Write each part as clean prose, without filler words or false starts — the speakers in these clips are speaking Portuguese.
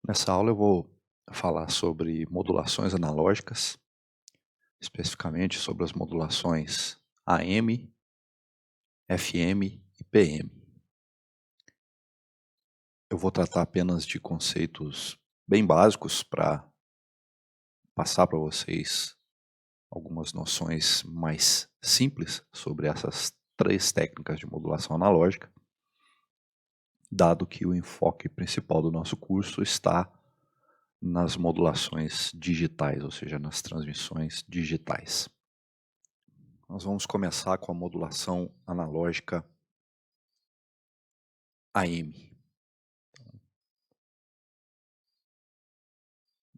Nessa aula eu vou falar sobre modulações analógicas, especificamente sobre as modulações AM, FM e PM. Eu vou tratar apenas de conceitos bem básicos para passar para vocês algumas noções mais simples sobre essas três técnicas de modulação analógica, dado que o enfoque principal do nosso curso está nas modulações digitais, ou seja, nas transmissões digitais. Nós vamos começar com a modulação analógica AM.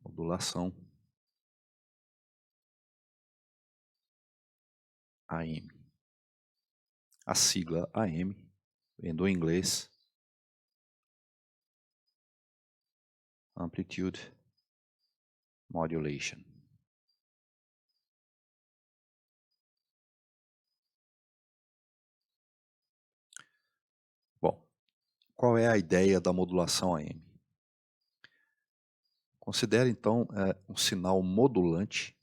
Modulação AM. A sigla AM vem do inglês Amplitude Modulation. Bom, qual é a ideia da modulação AM? Considere então um sinal modulante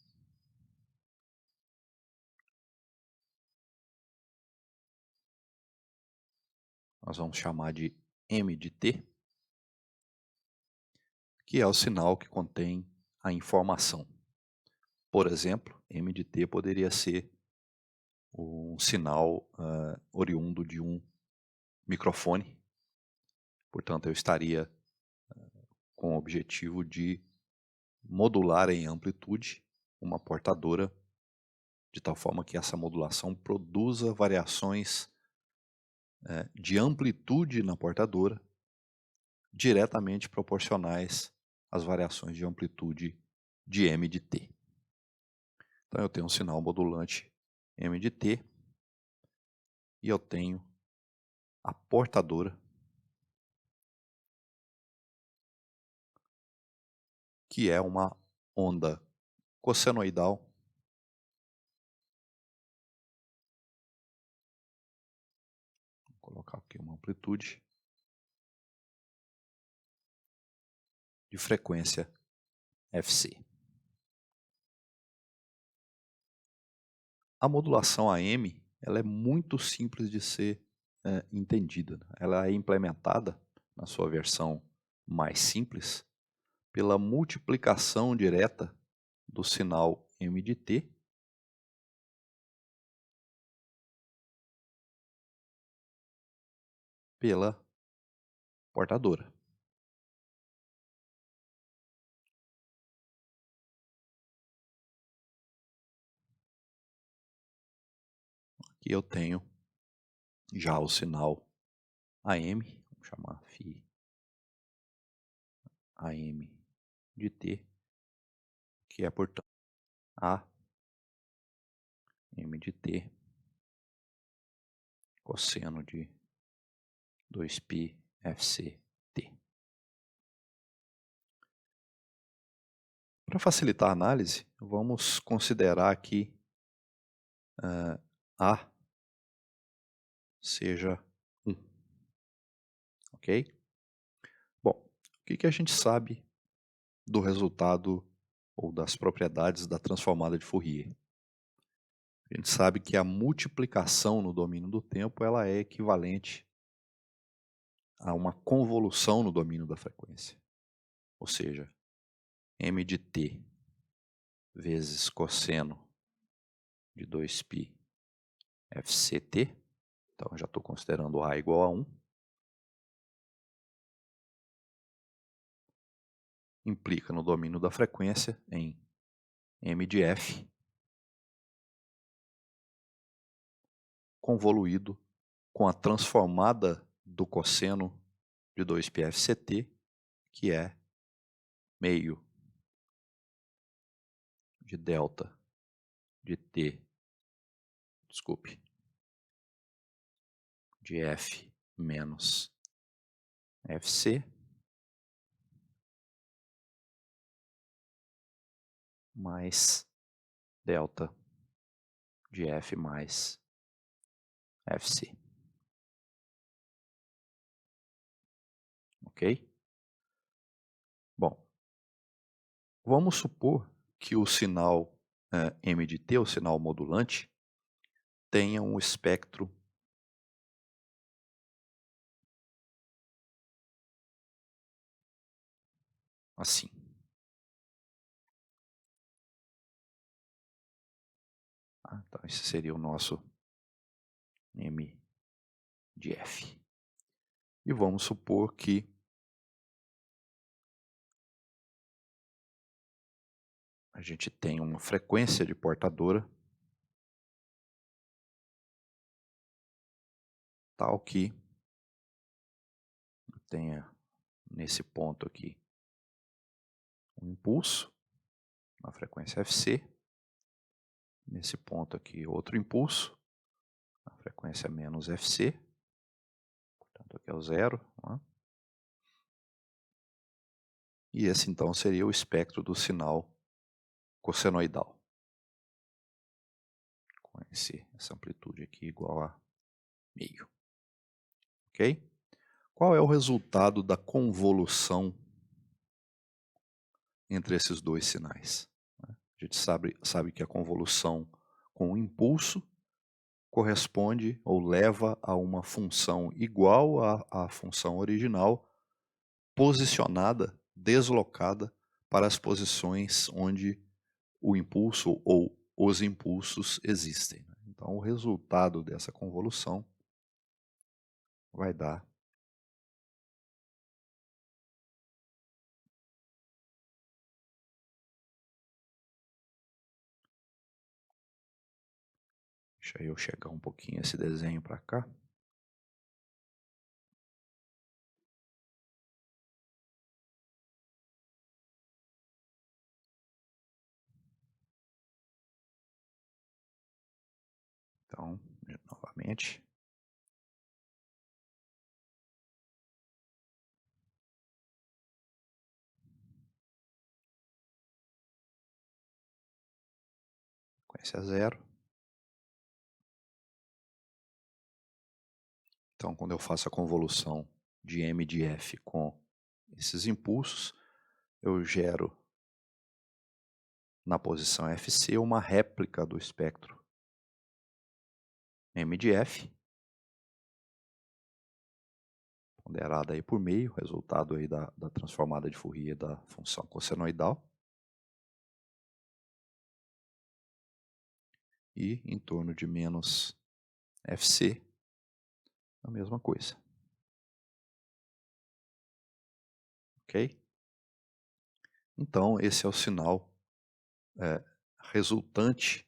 nós vamos chamar de M de T, que é o sinal que contém a informação. Por exemplo, M de T poderia ser um sinal oriundo de um microfone. Portanto, eu estaria com o objetivo de modular em amplitude uma portadora, de tal forma que essa modulação produza variações de amplitude na portadora, diretamente proporcionais às variações de amplitude de M de T. Então eu tenho um sinal modulante M de T e eu tenho a portadora, que é uma onda cossenoidal vou colocar aqui uma amplitude de frequência Fc. A modulação AM ela é muito simples de ser entendida. Ela é implementada na sua versão mais simples pela multiplicação direta do sinal M de T pela portadora. Aqui eu tenho já o sinal AM, vamos chamar Φ AM de T, que é, portanto, A M de T cosseno de 2π Fc T. Para facilitar a análise, vamos considerar aqui A seja 1, ok? Bom, o que a gente sabe do resultado ou das propriedades da transformada de Fourier? A gente sabe que a multiplicação no domínio do tempo ela é equivalente a uma convolução no domínio da frequência. Ou seja, M de T vezes cosseno de 2π Fct, então já estou considerando A igual a 1, implica no domínio da frequência em M de F convoluído com a transformada do cosseno de 2π Fct, que é meio de delta de T, desculpe, de F menos Fc mais delta de F mais Fc. Ok? Vamos supor que o sinal M de T, o sinal modulante, tenha um espectro assim. Então esse seria o nosso M de F. E vamos supor que a gente tem uma frequência de portadora tal que tenha nesse ponto aqui um impulso na frequência Fc, nesse ponto aqui outro impulso na frequência menos Fc, portanto aqui é o zero, né? E esse então seria o espectro do sinal cossenoidal, com essa amplitude aqui igual a meio, ok? Qual é o resultado da convolução entre esses dois sinais? A gente sabe que a convolução com o impulso corresponde ou leva a uma função igual à função original, posicionada, deslocada para as posições onde o impulso ou os impulsos existem. Então, o resultado dessa convolução vai dar deixa eu chegar um pouquinho esse desenho para cá. Então, novamente. Frequência zero. Então, quando eu faço a convolução de M de F com esses impulsos, eu gero na posição Fc uma réplica do espectro M de F, ponderada aí por meio, resultado aí da transformada de Fourier da função cossenoidal. E em torno de menos Fc, a mesma coisa. Ok? Então, esse é o sinal resultante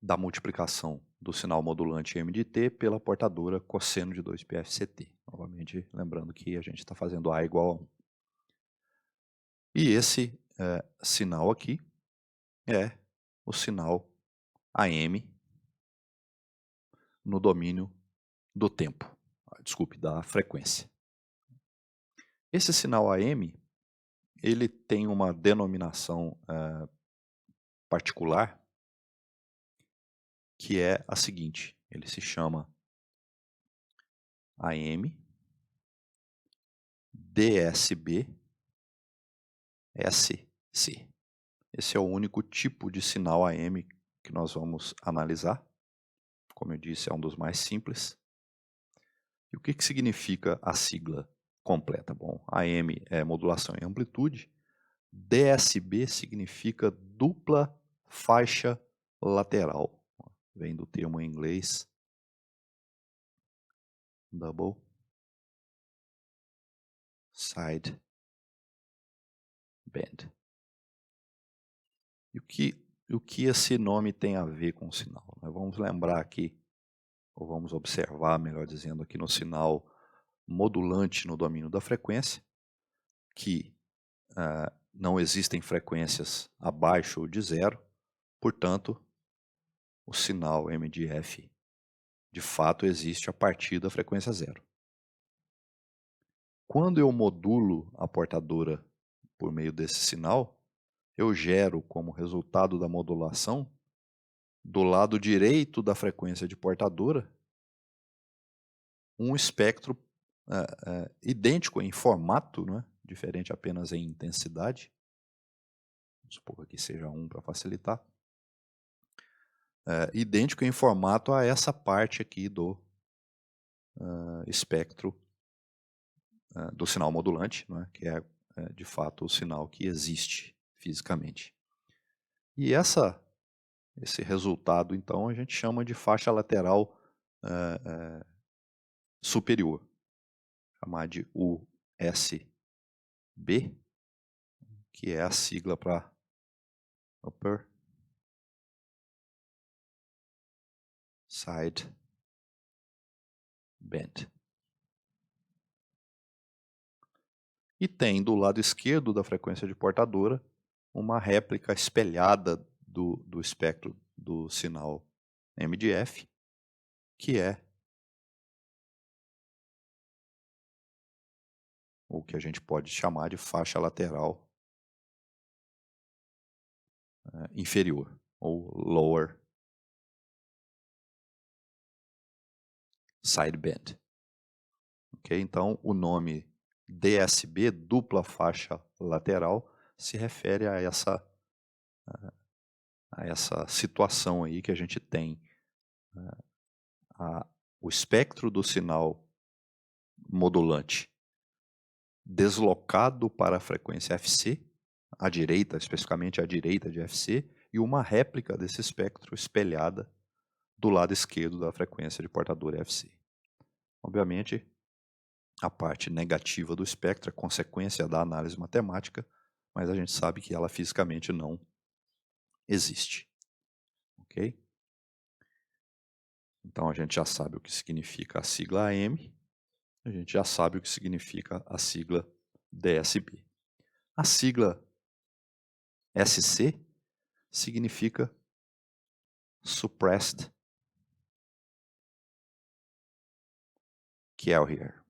da multiplicação do sinal modulante M de T pela portadora cosseno de 2πfct. Novamente, lembrando que a gente está fazendo A igual a 1. E esse sinal aqui é o sinal AM no domínio do tempo. Desculpe, da frequência. Esse sinal AM, ele tem uma denominação particular, que é a seguinte: ele se chama AM DSB SC. Esse é o único tipo de sinal AM que nós vamos analisar. Como eu disse, é um dos mais simples. E o que significa a sigla completa? Bom, AM é modulação em amplitude, DSB significa dupla faixa lateral. Vem do termo em inglês double side band. E o que esse nome tem a ver com o sinal? Nós vamos lembrar aqui, ou vamos observar, melhor dizendo, aqui no sinal modulante no domínio da frequência, que não existem frequências abaixo de zero, portanto, o sinal M de F de fato existe a partir da frequência zero. Quando eu modulo a portadora por meio desse sinal, eu gero como resultado da modulação, do lado direito da frequência de portadora, um espectro idêntico em formato, né? Diferente apenas em intensidade. Vamos supor que seja 1 para facilitar. Idêntico em formato a essa parte aqui do espectro do sinal modulante, né? Que é de fato o sinal que existe fisicamente. E esse resultado, então, a gente chama de faixa lateral superior, chamar de USB, que é a sigla para Upper Side Band. E tem do lado esquerdo da frequência de portadora uma réplica espelhada do espectro do sinal MDF, que é o que a gente pode chamar de faixa lateral inferior, ou lower sideband. Okay? Então, o nome DSB, dupla faixa lateral, se refere a essa situação aí que a gente tem o espectro do sinal modulante deslocado para a frequência FC, à direita, especificamente à direita de FC, e uma réplica desse espectro espelhada do lado esquerdo da frequência de portadora FC. Obviamente, a parte negativa do espectro é consequência da análise matemática, mas a gente sabe que ela fisicamente não existe. Ok? Então a gente já sabe o que significa a sigla AM, a gente já sabe o que significa a sigla DSB. A sigla SC significa Suppressed Carrier,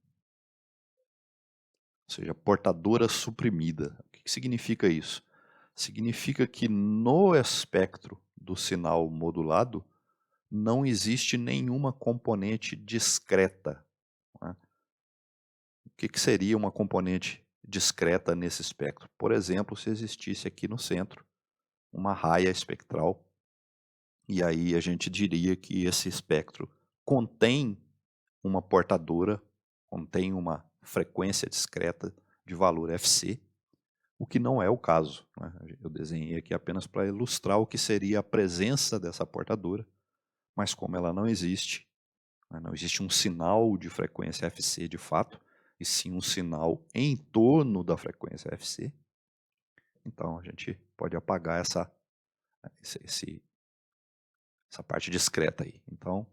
ou seja, portadora suprimida. O que significa isso? Significa que no espectro do sinal modulado não existe nenhuma componente discreta. Né? O que seria uma componente discreta nesse espectro? Por exemplo, se existisse aqui no centro uma raia espectral, e aí a gente diria que esse espectro contém uma portadora, contém uma frequência discreta de valor FC, o que não é o caso. Né? Eu desenhei aqui apenas para ilustrar o que seria a presença dessa portadora, mas como ela não existe, não existe um sinal de frequência FC de fato, e sim um sinal em torno da frequência FC. Então a gente pode apagar essa parte discreta aí. Então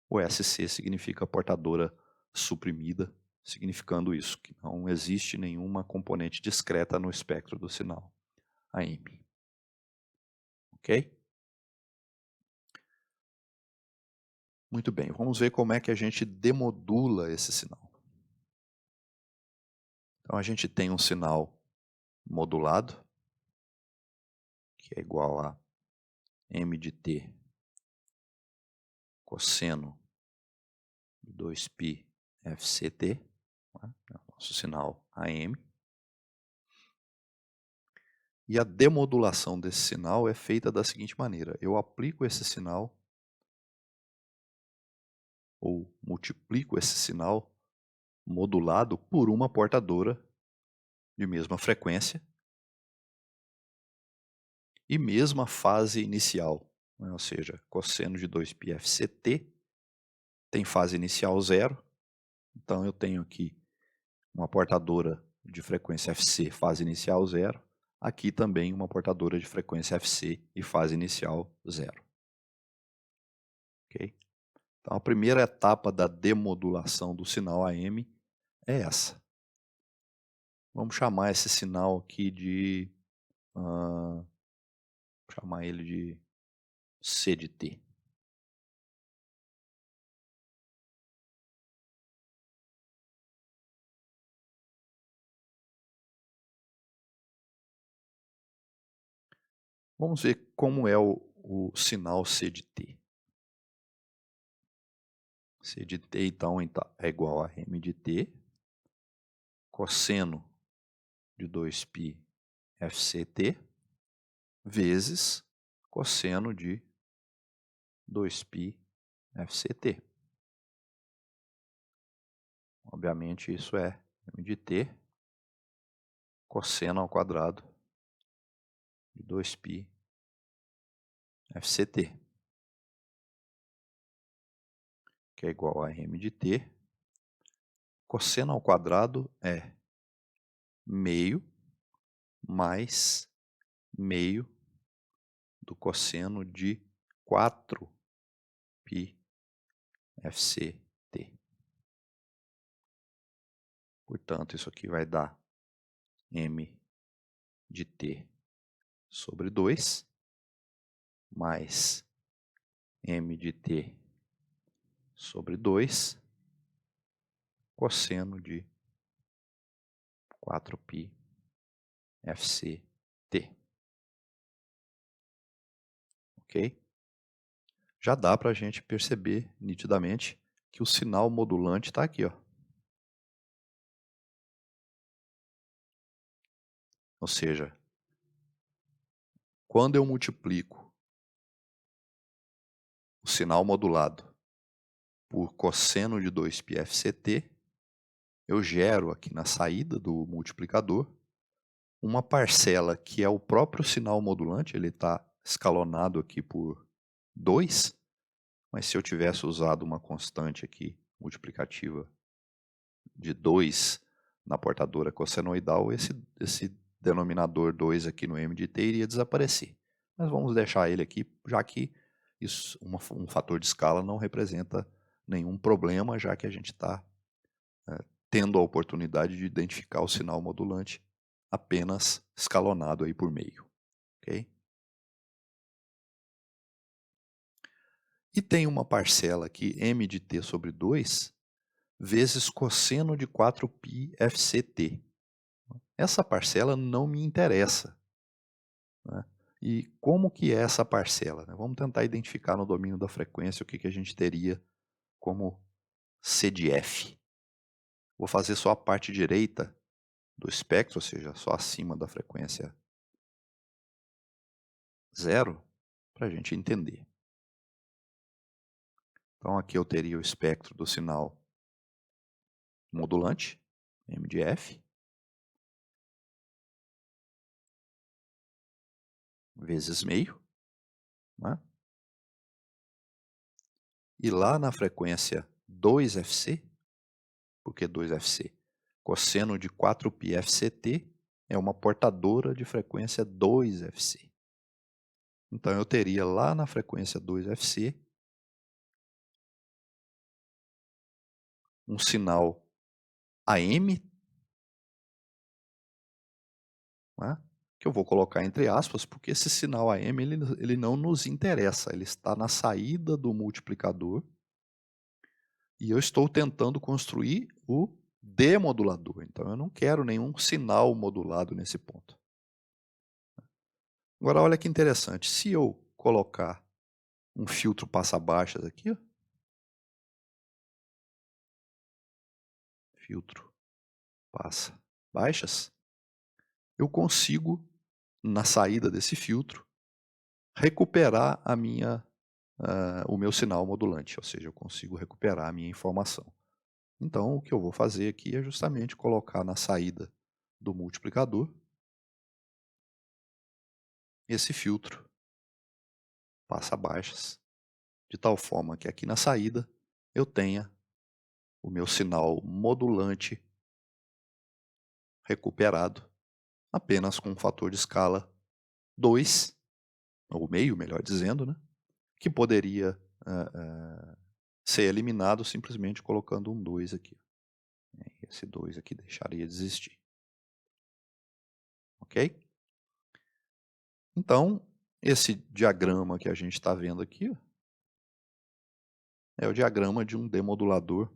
o SC significa portadora suprimida, significando isso, que não existe nenhuma componente discreta no espectro do sinal AM. Ok? Muito bem, vamos ver como é que a gente demodula esse sinal. Então a gente tem um sinal modulado, que é igual a m de t cosseno de 2π fct, né? É o nosso sinal AM. E a demodulação desse sinal é feita da seguinte maneira: eu aplico esse sinal, ou multiplico esse sinal modulado por uma portadora de mesma frequência e mesma fase inicial, né? Ou seja, cosseno de 2π fct tem fase inicial 0, então eu tenho aqui uma portadora de frequência FC, fase inicial 0, aqui também uma portadora de frequência FC e fase inicial 0. Okay? Então a primeira etapa da demodulação do sinal AM é essa. Vamos chamar esse sinal aqui de... chamar ele de C de T. Vamos ver como é o sinal C de T. C de T, então, é igual a M de T, cosseno de 2π FCT vezes cosseno de 2π FCT. Obviamente isso é m de t cosseno ao quadrado de 2π FCT, que é igual a m de t. Cosseno ao quadrado é meio mais meio do cosseno de 4π FCT. Portanto, isso aqui vai dar m de t sobre 2 mais m de t sobre 2 cosseno de 4π FCT. Ok? Já dá para a gente perceber nitidamente que o sinal modulante está aqui, ó. Ou seja, quando eu multiplico o sinal modulado por cosseno de 2π FCT, eu gero aqui na saída do multiplicador uma parcela que é o próprio sinal modulante, ele está escalonado aqui por 2, mas se eu tivesse usado uma constante aqui multiplicativa de 2 na portadora cossenoidal, esse denominador 2 aqui no m de t iria desaparecer. Mas vamos deixar ele aqui, já que isso, um fator de escala não representa nenhum problema, já que a gente está tendo a oportunidade de identificar o sinal modulante apenas escalonado aí por meio. Okay? E tem uma parcela aqui, m de t sobre 2, vezes cosseno de 4π FCT. Essa parcela não me interessa. Né? E como que é essa parcela? Né? Vamos tentar identificar no domínio da frequência o que a gente teria como C de F. Vou fazer só a parte direita do espectro, ou seja, só acima da frequência 0, para a gente entender. Então aqui eu teria o espectro do sinal modulante, m de f, vezes meio. Né? E lá na frequência 2FC, por que 2FC? Cosseno de 4π FCT é uma portadora de frequência 2FC. Então eu teria lá na frequência 2FC um sinal AM, né, que eu vou colocar entre aspas, porque esse sinal AM ele não nos interessa, ele está na saída do multiplicador e eu estou tentando construir o demodulador, então eu não quero nenhum sinal modulado nesse ponto. Agora olha que interessante, se eu colocar um filtro passa-baixas aqui, ó, filtro passa-baixas, eu consigo, na saída desse filtro, recuperar o meu sinal modulante, ou seja, eu consigo recuperar a minha informação. Então, o que eu vou fazer aqui é justamente colocar na saída do multiplicador esse filtro passa-baixas, de tal forma que aqui na saída eu tenha o meu sinal modulante recuperado apenas com um fator de escala 2, ou meio, melhor dizendo, né? Que poderia ser eliminado simplesmente colocando um 2 aqui. Esse 2 aqui deixaria de existir. Ok? Então, esse diagrama que a gente está vendo aqui é o diagrama de um demodulador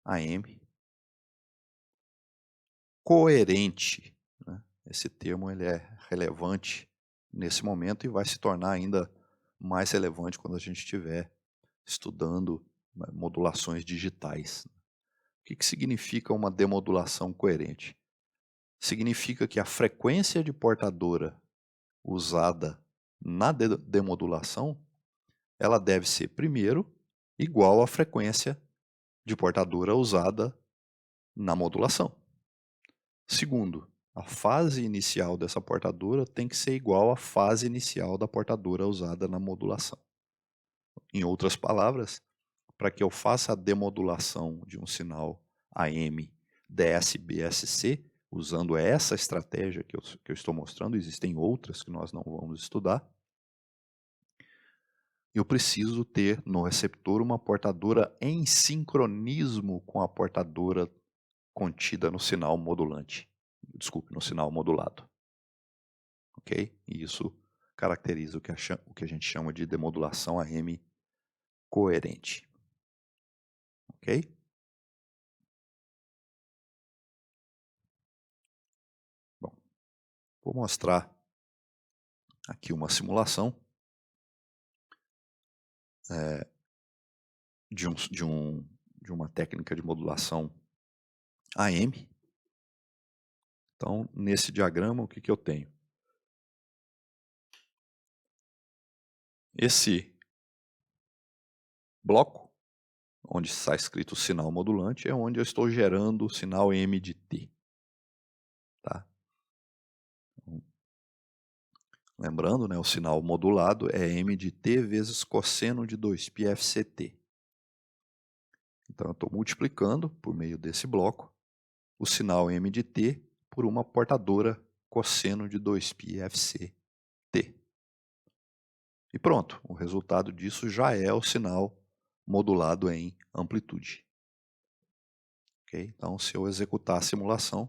AM coerente. Né? Esse termo ele é relevante nesse momento e vai se tornar ainda mais relevante quando a gente estiver estudando, né, modulações digitais. O que significa uma demodulação coerente? Significa que a frequência de portadora usada na demodulação, ela deve ser, primeiro, igual à frequência de portadora usada na modulação. Segundo, a fase inicial dessa portadora tem que ser igual à fase inicial da portadora usada na modulação. Em outras palavras, para que eu faça a demodulação de um sinal AM DSB-SC, usando essa estratégia que eu estou mostrando, existem outras que nós não vamos estudar, eu preciso ter no receptor uma portadora em sincronismo com a portadora contida no sinal modulante. Desculpe, no sinal modulado. Ok? E isso caracteriza o que a gente chama de demodulação AM coerente. Ok? Bom, vou mostrar aqui uma simulação de uma técnica de modulação AM. Então, nesse diagrama, o que eu tenho? Esse bloco, onde está escrito sinal modulante, é onde eu estou gerando o sinal M de T. Tá? Lembrando, né, o sinal modulado é M de T vezes cosseno de 2π FCT. Então, eu estou multiplicando, por meio desse bloco, o sinal M de T por uma portadora cosseno de 2π FCT. E pronto, o resultado disso já é o sinal modulado em amplitude. Okay? Então, se eu executar a simulação,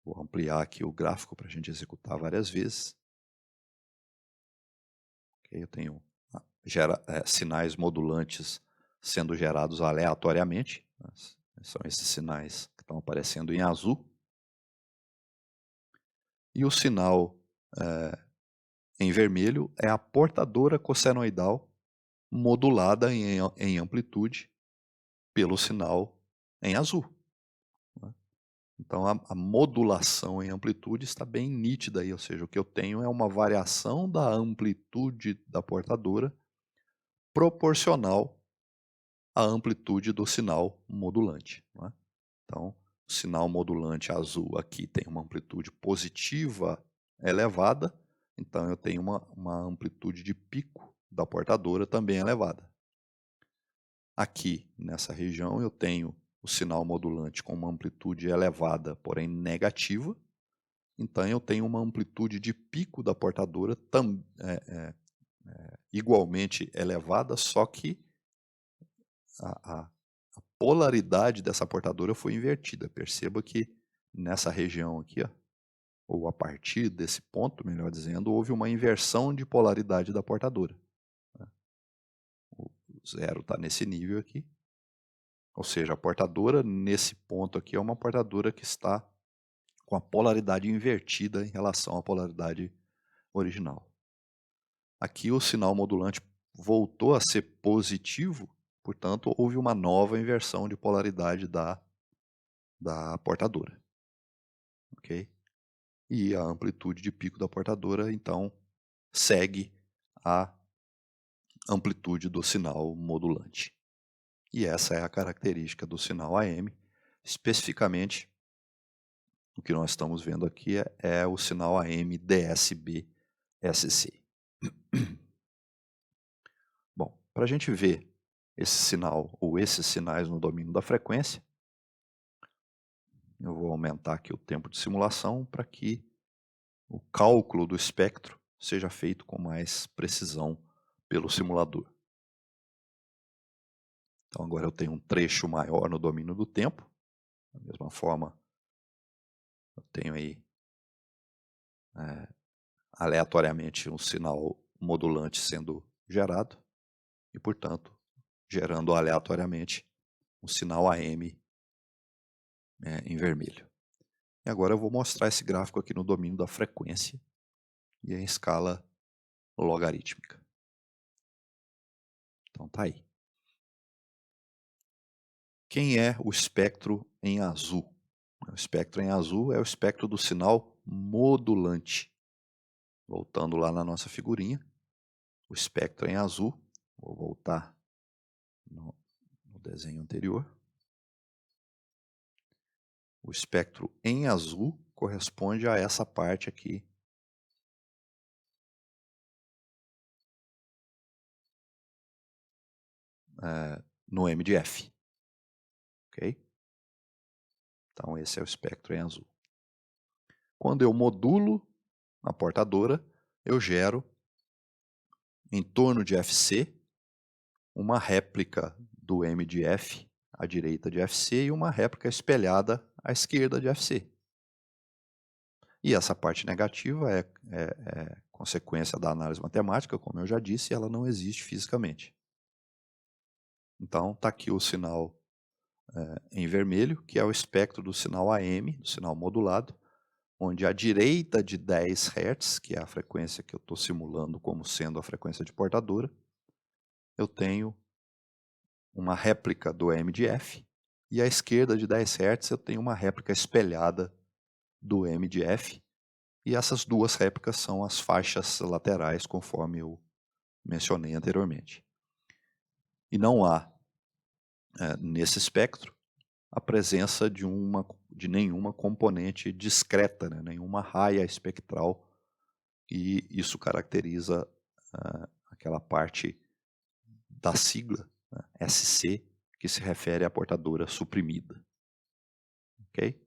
vou ampliar aqui o gráfico para a gente executar várias vezes. Okay? Eu tenho sinais modulantes sendo gerados aleatoriamente. São esses sinais que estão aparecendo em azul. E o sinal em vermelho é a portadora cossenoidal modulada em amplitude pelo sinal em azul. Então a modulação em amplitude está bem nítida aí, ou seja, o que eu tenho é uma variação da amplitude da portadora proporcional à amplitude do sinal modulante. Não é? Então, o sinal modulante azul aqui tem uma amplitude positiva elevada, então eu tenho uma amplitude de pico da portadora também elevada. Aqui, nessa região, eu tenho o sinal modulante com uma amplitude elevada, porém negativa. Então, eu tenho uma amplitude de pico da portadora igualmente elevada, só que a polaridade dessa portadora foi invertida. Perceba que nessa região aqui, ó, ou a partir desse ponto, melhor dizendo, houve uma inversão de polaridade da portadora. O zero está nesse nível aqui. Ou seja, a portadora nesse ponto aqui é uma portadora que está com a polaridade invertida em relação à polaridade original. Aqui o sinal modulante voltou a ser positivo, portanto houve uma nova inversão de polaridade da portadora. Ok? E a amplitude de pico da portadora, então, segue a amplitude do sinal modulante. E essa é a característica do sinal AM. Especificamente, o que nós estamos vendo aqui é o sinal AM DSB-SC. Bom, para a gente ver esse sinal ou esses sinais no domínio da frequência, eu vou aumentar aqui o tempo de simulação para que o cálculo do espectro seja feito com mais precisão pelo simulador. Então agora eu tenho um trecho maior no domínio do tempo. Da mesma forma, eu tenho aí aleatoriamente um sinal modulante sendo gerado e, portanto, gerando aleatoriamente um sinal AM em vermelho. E agora eu vou mostrar esse gráfico aqui no domínio da frequência, e em escala logarítmica. Então tá aí. Quem é o espectro em azul? O espectro em azul é o espectro do sinal modulante. Voltando lá na nossa figurinha, o espectro em azul, vou voltar no desenho anterior. O espectro em azul corresponde a essa parte aqui. No M de F. Ok? Então esse é o espectro em azul. Quando eu modulo a portadora, eu gero, em torno de FC, uma réplica do M de F à direita de FC e uma réplica espelhada à esquerda de FC. E essa parte negativa é consequência da análise matemática, como eu já disse, e ela não existe fisicamente. Então está aqui o sinal em vermelho, que é o espectro do sinal AM, do sinal modulado, onde à direita de 10 Hz, que é a frequência que eu estou simulando como sendo a frequência de portadora, eu tenho uma réplica do M de F, e à esquerda de 10 Hz eu tenho uma réplica espelhada do M de F, e essas duas réplicas são as faixas laterais, conforme eu mencionei anteriormente. E não há, nesse espectro, a presença de nenhuma componente discreta, né? Nenhuma raia espectral, e isso caracteriza aquela parte da sigla, né, SC, que se refere à portadora suprimida. Ok?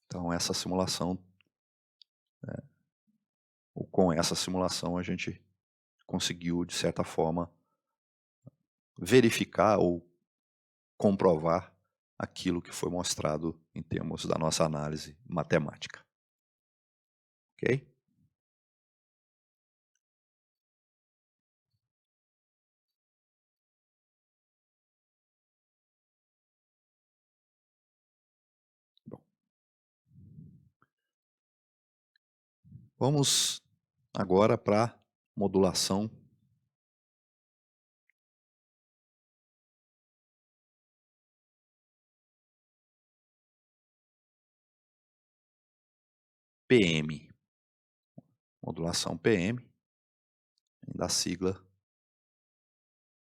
Então essa simulação, ou com essa simulação a gente conseguiu, de certa forma, verificar ou comprovar aquilo que foi mostrado em termos da nossa análise matemática. Ok? Bom, vamos agora para a modulação PM. Modulação PM, da sigla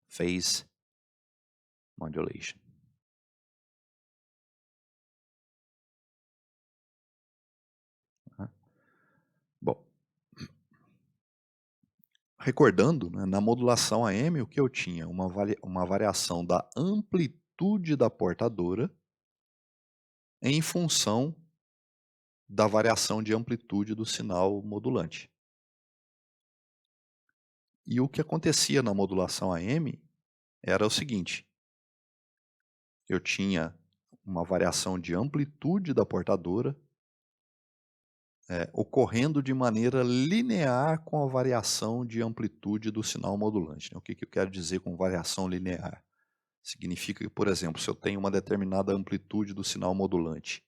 Phase Modulation. Bom, recordando, né, na modulação AM, o que eu tinha? Uma variação da amplitude da portadora em função da variação de amplitude do sinal modulante. E o que acontecia na modulação AM era o seguinte: eu tinha uma variação de amplitude da portadora ocorrendo de maneira linear com a variação de amplitude do sinal modulante. O que eu quero dizer com variação linear? Significa que, por exemplo, se eu tenho uma determinada amplitude do sinal modulante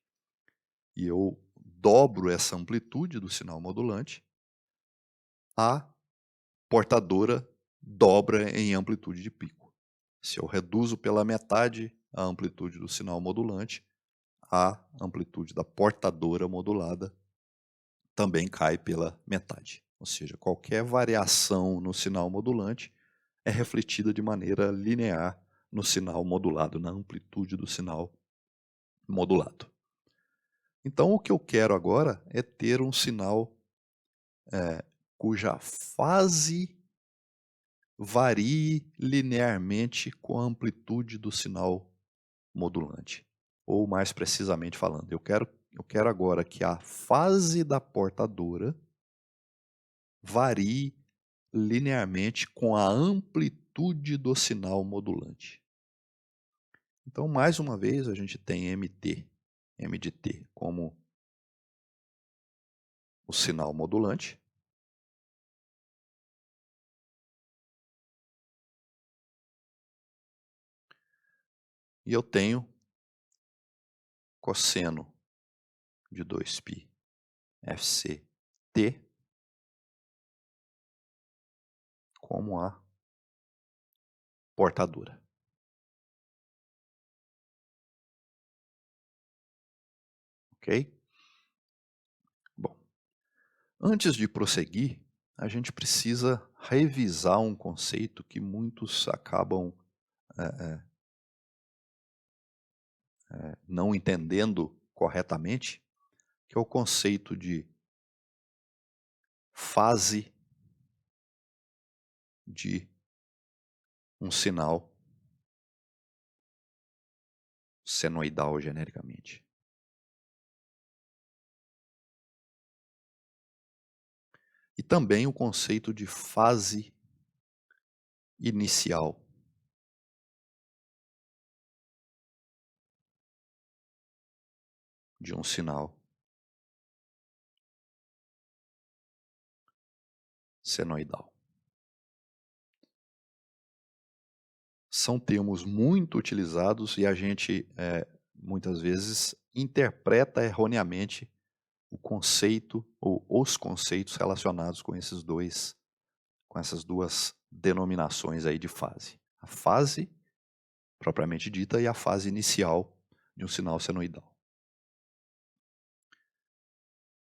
e eu dobro essa amplitude do sinal modulante, a portadora dobra em amplitude de pico. Se eu reduzo pela metade a amplitude do sinal modulante, a amplitude da portadora modulada também cai pela metade. Ou seja, qualquer variação no sinal modulante é refletida de maneira linear no sinal modulado, na amplitude do sinal modulado. Então, o que eu quero agora é ter um sinal cuja fase varie linearmente com a amplitude do sinal modulante. Ou, mais precisamente falando, eu quero agora que a fase da portadora varie linearmente com a amplitude do sinal modulante. Então, mais uma vez, a gente tem MT, M de T, como o sinal modulante. E eu tenho cosseno de 2π FCT como a portadora. Ok? Bom, antes de prosseguir, a gente precisa revisar um conceito que muitos acabam não entendendo corretamente, que é o conceito de fase de um sinal senoidal genericamente. E também o conceito de fase inicial de um sinal senoidal. São termos muito utilizados e a gente muitas vezes interpreta erroneamente o conceito ou os conceitos relacionados com essas duas denominações aí de fase. A fase propriamente dita e a fase inicial de um sinal senoidal.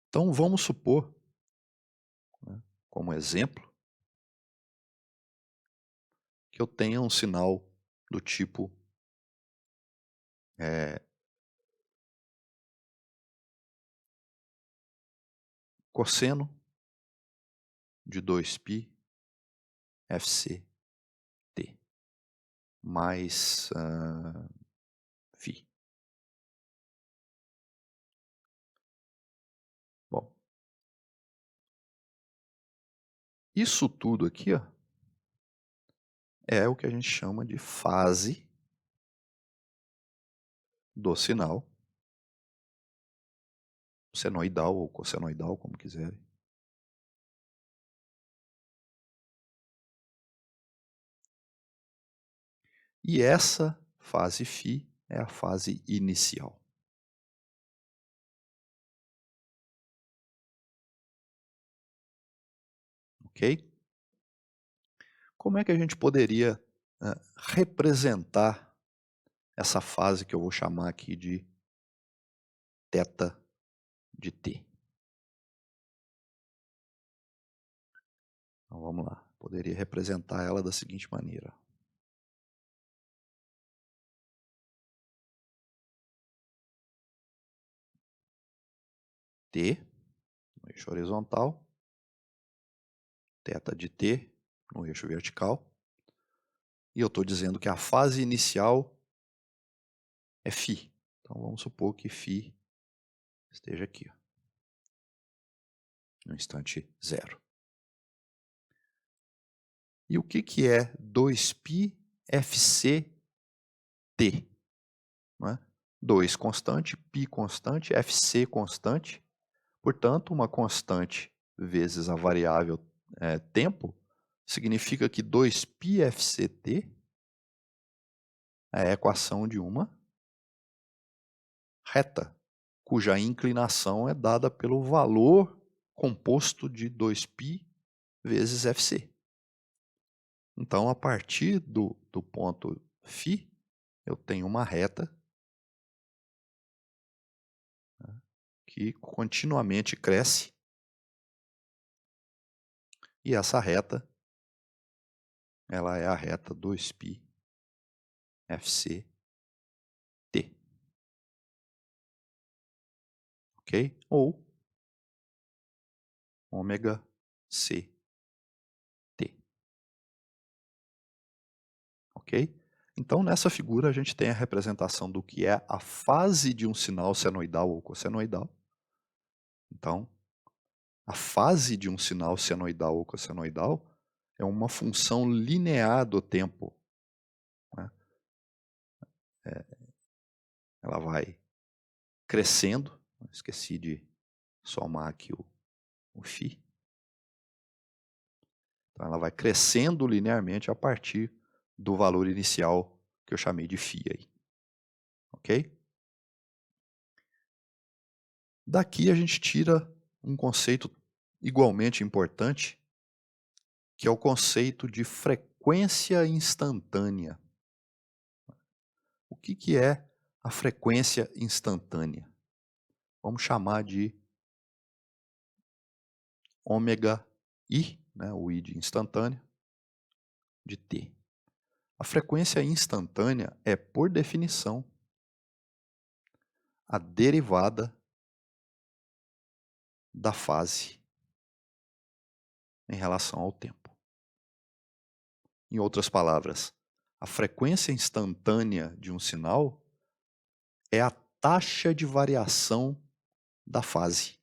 Então vamos supor, né, como exemplo, que eu tenha um sinal do tipo cosseno de 2π FCT mais φ. Bom, isso tudo aqui, ó, é o que a gente chama de fase do sinal senoidal ou cossenoidal, como quiserem. E essa fase φ é a fase inicial. Ok? Como é que a gente poderia representar essa fase que eu vou chamar aqui de θ de t? Então vamos lá. Poderia representar ela da seguinte maneira. T no eixo horizontal, θ de t no eixo vertical. E eu estou dizendo que a fase inicial é φ. Então vamos supor que φ esteja aqui, ó, no instante zero. E o que é 2π FCT? Não é? 2 constante, π constante, FC constante. Portanto, uma constante vezes a variável tempo significa que 2π FCT é a equação de uma reta, cuja inclinação é dada pelo valor composto de 2π vezes FC. Então, a partir do ponto φ, eu tenho uma reta, né, que continuamente cresce. E essa reta, ela é a reta 2π FCT. Ok? Ou ômega CT. Ok? Então, nessa figura, a gente tem a representação do que é a fase de um sinal senoidal ou cossenoidal. Então, a fase de um sinal senoidal ou cossenoidal é uma função linear do tempo, né? Ela vai crescendo. Esqueci de somar aqui o φ. Então, ela vai crescendo linearmente a partir do valor inicial que eu chamei de φ aí. Ok? Daqui a gente tira um conceito igualmente importante, que é o conceito de frequência instantânea. O que é a frequência instantânea? Vamos chamar de ômega I, né, o I de instantâneo, de T. A frequência instantânea é, por definição, a derivada da fase em relação ao tempo. Em outras palavras, a frequência instantânea de um sinal é a taxa de variação da fase.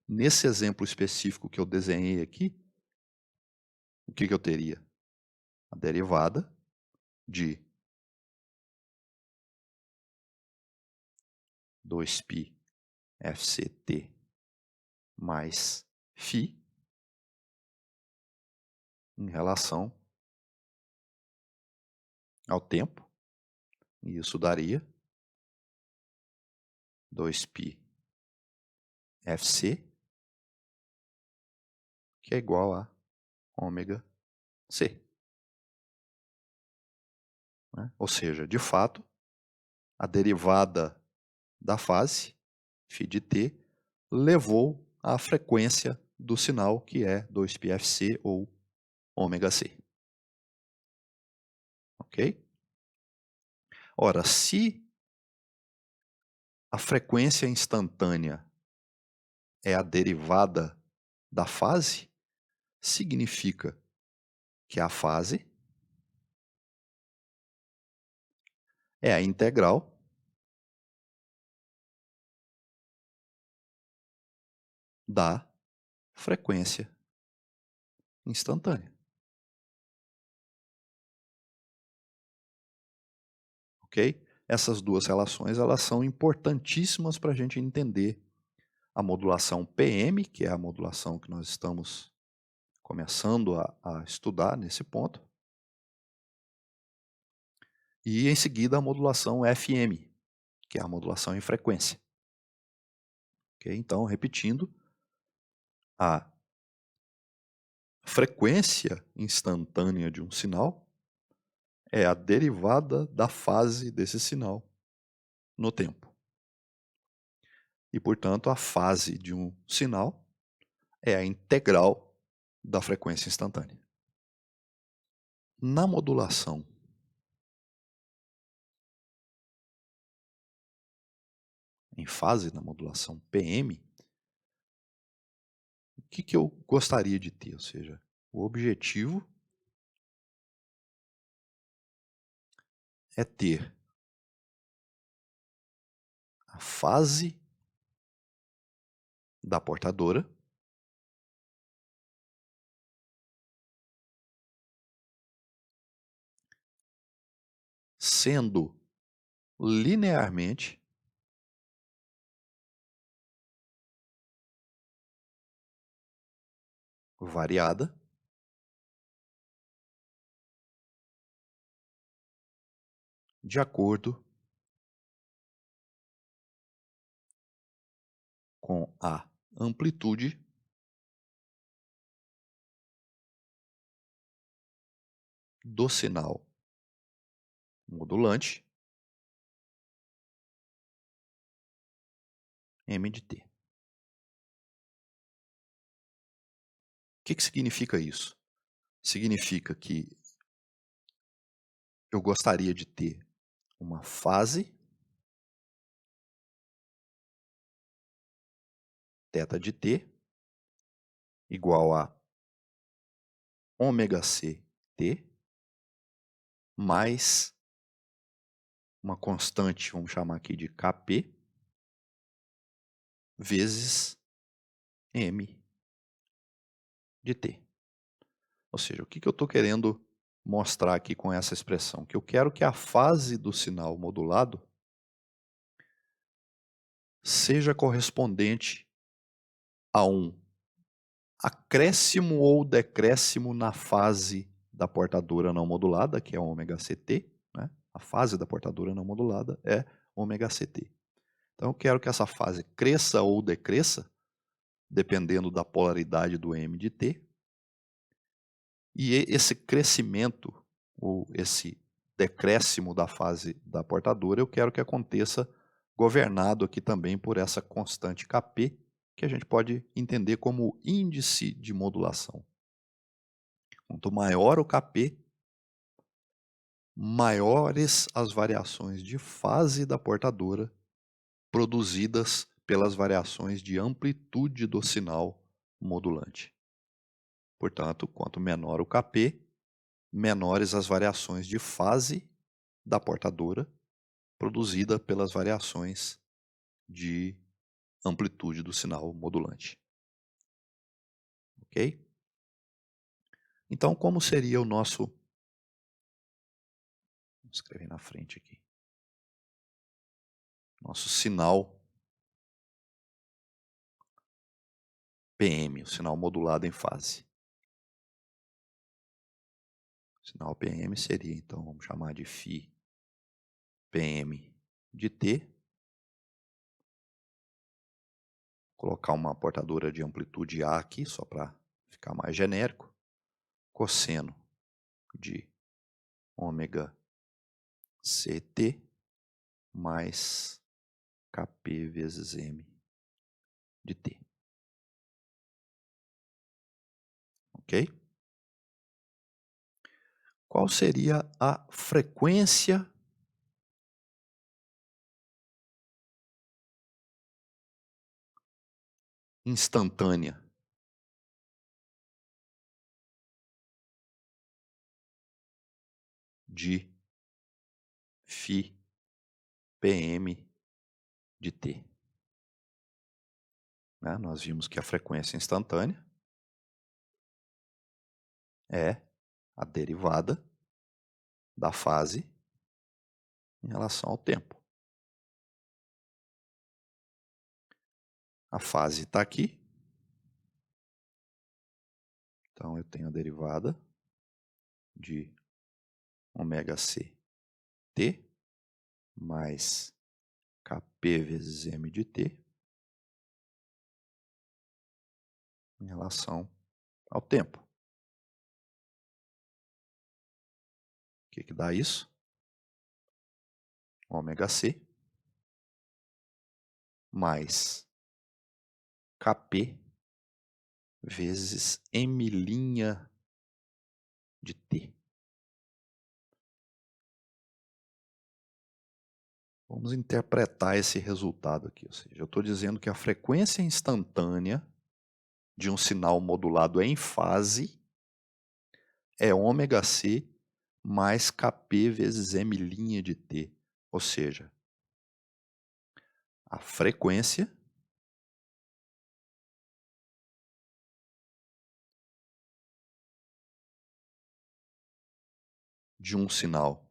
Nesse exemplo específico que eu desenhei aqui, o que eu teria? A derivada de 2π FCT mais φ em relação ao tempo, e isso daria 2π FC, que é igual a ômega C. Né? Ou seja, de fato, a derivada da fase, φ de t, levou à frequência do sinal, que é 2πfc ou ômega c. Ok? Ora, se a frequência instantânea é a derivada da fase, significa que a fase é a integral da frequência instantânea. Ok? Essas duas relações, elas são importantíssimas para a gente entender a modulação PM, que é a modulação que nós estamos começando a estudar nesse ponto, e em seguida a modulação FM, que é a modulação em frequência. Ok? Então, repetindo, a frequência instantânea de um sinal é a derivada da fase desse sinal no tempo. E, portanto, a fase de um sinal é a integral da frequência instantânea. Na modulação em fase, na modulação PM, o que eu gostaria de ter? Ou seja, o objetivo é ter a fase da portadora sendo linearmente variada de acordo com a amplitude do sinal modulante M de T. O que significa isso? Significa que eu gostaria de ter uma fase θ de T igual a ômega C T mais uma constante, vamos chamar aqui de Kp, vezes M de T. Ou seja, o que eu estou querendo mostrar aqui com essa expressão? Que eu quero que a fase do sinal modulado seja correspondente a um acréscimo ou decréscimo na fase da portadora não modulada, que é ômega CT, né? A fase da portadora não modulada é ômega CT. Então eu quero que essa fase cresça ou decresça, dependendo da polaridade do M de T. E esse crescimento, ou esse decréscimo da fase da portadora, eu quero que aconteça governado aqui também por essa constante Kp, que a gente pode entender como índice de modulação. Quanto maior o Kp, maiores as variações de fase da portadora produzidas pelas variações de amplitude do sinal modulante. Portanto, quanto menor o Kp, menores as variações de fase da portadora produzida pelas variações de amplitude do sinal modulante. Ok? Então, como seria o nosso... Vou escrever na frente aqui. Nosso sinal PM, o sinal modulado em fase. O sinal PM seria, então, vamos chamar de φ PM de T. Vou colocar uma portadora de amplitude A aqui, só para ficar mais genérico. Cosseno de ômega CT mais Kp vezes M de T. Ok? Qual seria a frequência instantânea de φ PM de T? Nós vimos que a frequência instantânea é a derivada da fase em relação ao tempo. A fase está aqui. Então, eu tenho a derivada de ômega c t mais Kp vezes M de T em relação ao tempo. O que dá isso? Ômega c mais Kp vezes M' de T. Vamos interpretar esse resultado aqui. Ou seja, eu estou dizendo que a frequência instantânea de um sinal modulado em fase é ômega c mais Kp vezes M' de T. Ou seja, a frequência de um sinal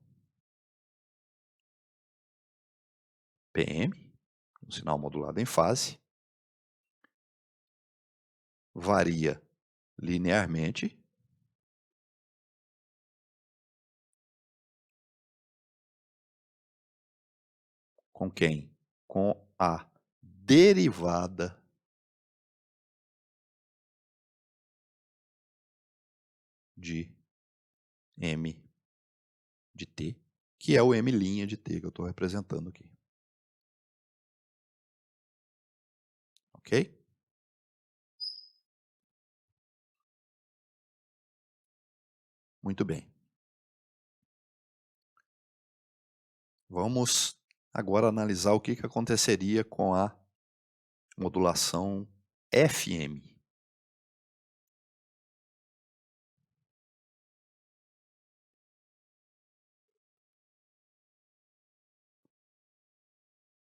PM, um sinal modulado em fase, varia linearmente com quem? Com a derivada de M de T, que é o M' de T que eu estou representando aqui. Ok? Muito bem. Vamos agora analisar o que aconteceria com a modulação FM.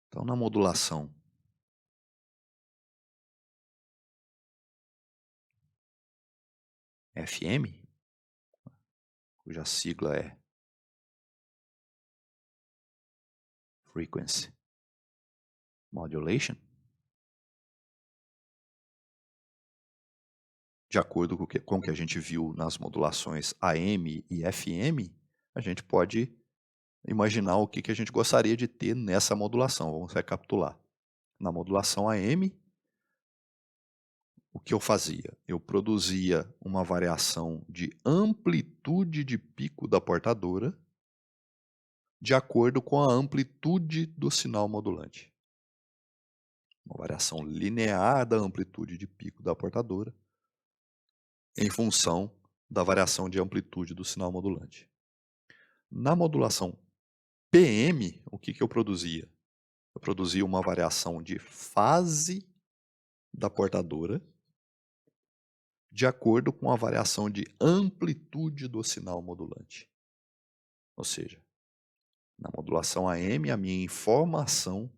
Então, na modulação FM, cuja sigla é Frequency Modulation, de acordo com o que a gente viu nas modulações AM e FM, a gente pode imaginar o que a gente gostaria de ter nessa modulação. Vamos recapitular. na modulação AM, o que eu fazia? Eu produzia uma variação de amplitude de pico da portadora de acordo com a amplitude do sinal modulante. Uma variação linear da amplitude de pico da portadora em função da variação de amplitude do sinal modulante. Na modulação PM, o que eu produzia? Eu produzia uma variação de fase da portadora de acordo com a variação de amplitude do sinal modulante. Ou seja, na modulação AM, a minha informação